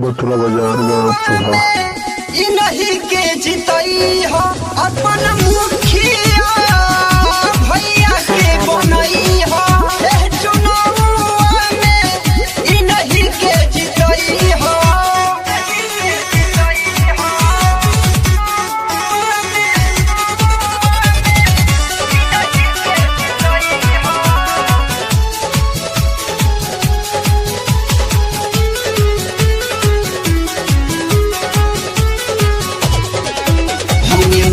बथुला बाजार में चूहा नहीं के जितई हो अपन मुखिया भैया के बनई हो चुनाव में नहीं के जितई हो।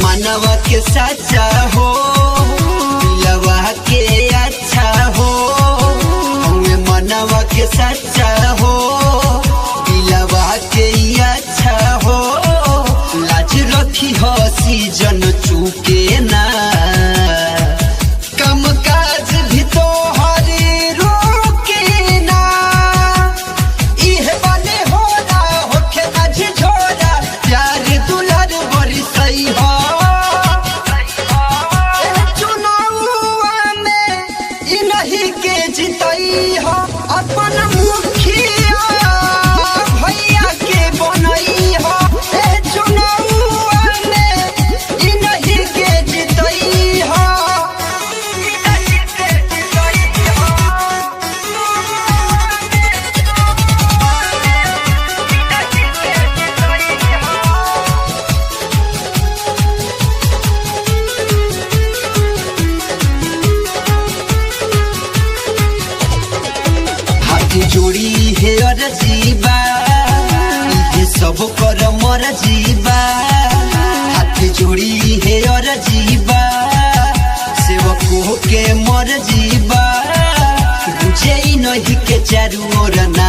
मनवा के सच्चा हो दिलवा के अच्छा हो हमें मनवा के सच्चा हो दिलवा के अच्छा हो लाज रखी हो सीजन चूके ना कम काज भी तो हरी रोके ना इह बने होला होखे ना झोरा प्यार दुलार बड़ी सही हो। नहीं के जितई हो अपन मुखिया भैया के बनई हो चुनाव में नहीं के जितई हो। जोड़ी है और जीवा ये सब कर मर जीवा हाथ जोड़ी है और जीवा सेवकों के मर जीवा बुझे नहीं के चारू ओर ना